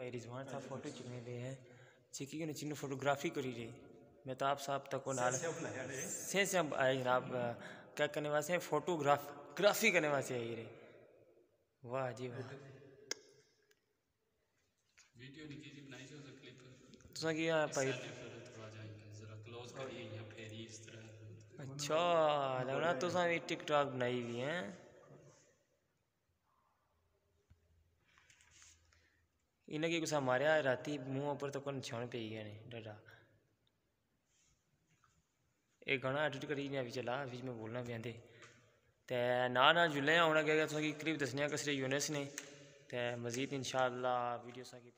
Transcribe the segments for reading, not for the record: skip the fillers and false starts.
भाई रिजवान साहब फोटो चुने हुए हैं चिकी ने चिन्ह फोटोग्राफी करी रही मैं तो आप साहब तक से आए जनाब क्या करने वास्ते फोटोग्राफी करने वास्ते आई रही। वाह जी वाह तुसा की भाई अच्छा लगना तुसा भी टिकटॉक बनाई हुई हैं। इन्हें की गुस्सा मारिया राती मुंह ऊपर तो निशान पे गया ने डरा एक गाना एडिट करी अभी चला बीच में बोलना भी आते ते ना जुले होना क्या तुसें करीब दसने कसरे यूनिस ने ते मजीद इंशाअल्लाह वीडियो सा की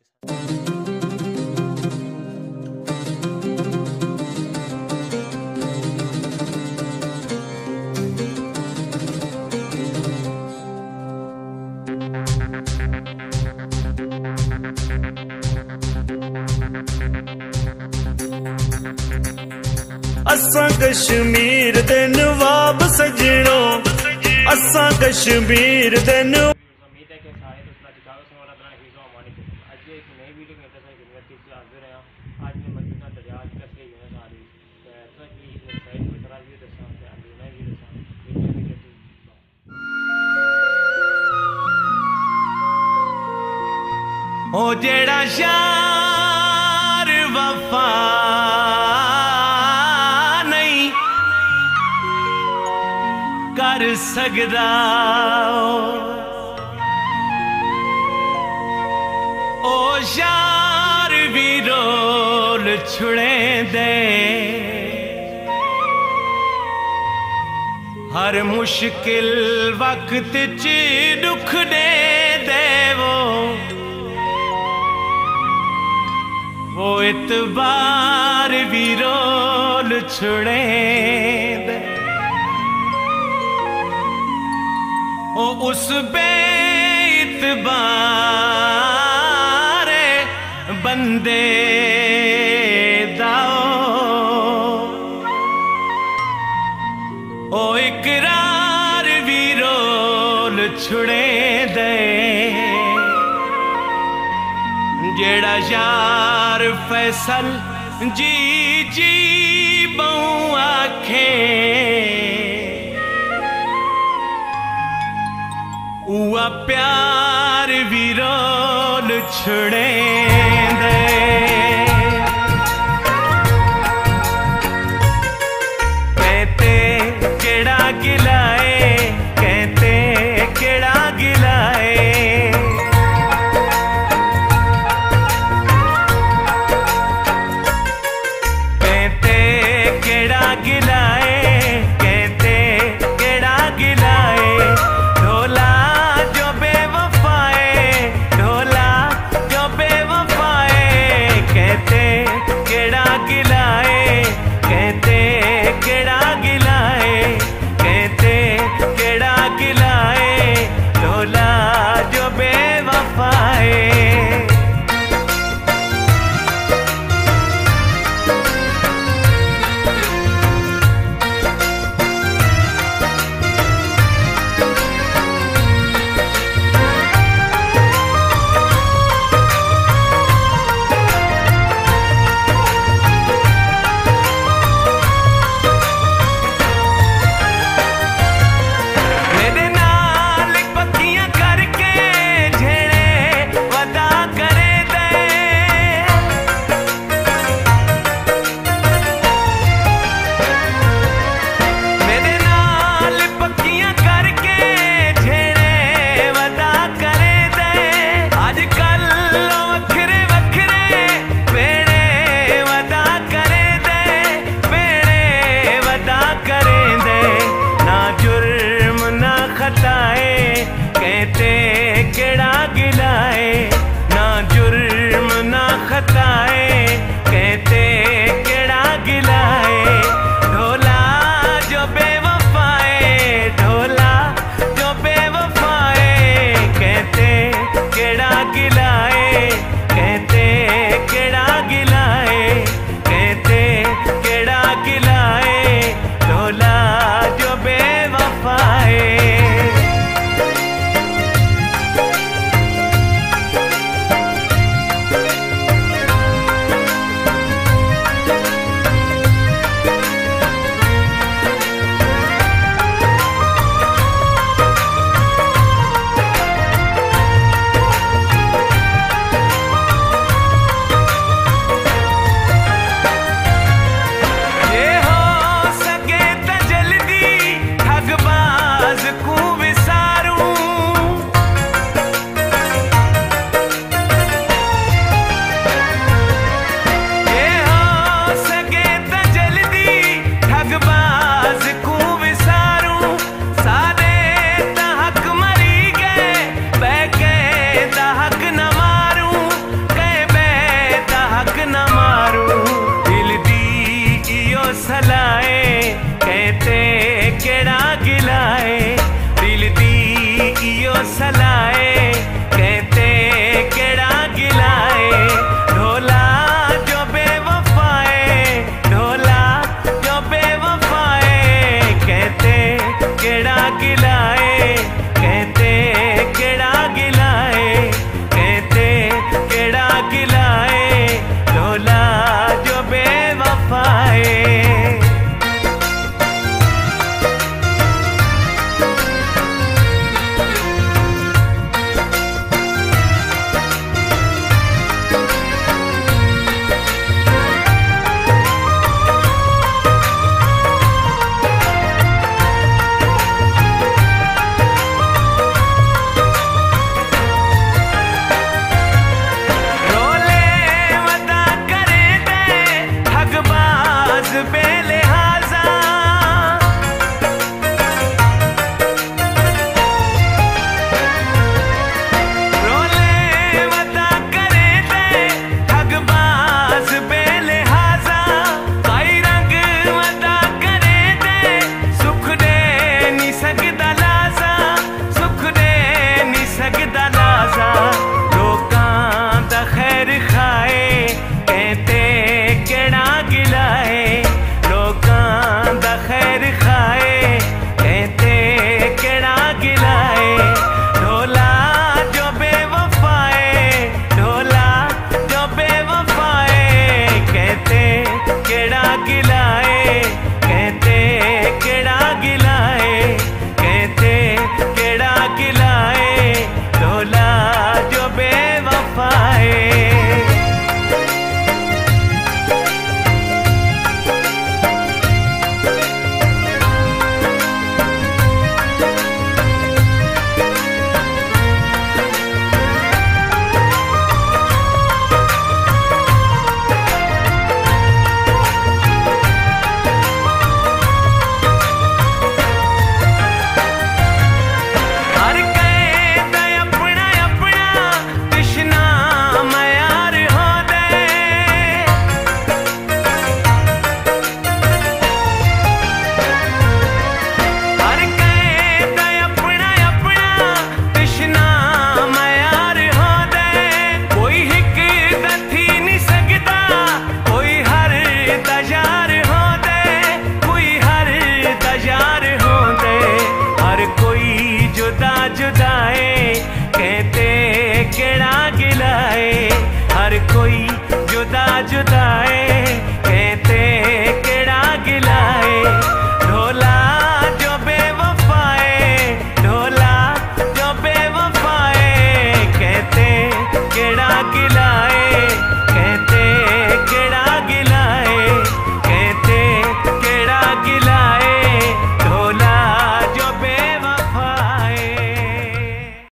असां कश्मीर दे नवाब सजणो असां कश्मीर दे उम्मीद है कि सारे दोस्तों टिकाऊ से वाला बना हिजो हमारे आज एक नई वीडियो में तसा यूनिवर्सिटी से हाजिर हैं। आज मैं मदीना दरिया कैसे यूनिस आ रही तो की साइड में तरह भी दसा ते अंदर भी दसा ओ जेड़ा यार वफा कर सकदा ओ यार भी रोल छुड़े दे हर मुश्किल वक्त च दुख दे वो इतबार भी रोल छुड़े दे ओ उस बेइतबार बंदे दाओ ओ इकरार भी रोल छुड़े दे जेड़ा यार फैसल जी जी बहु आखे उआ प्यार भी रोल छुड़े।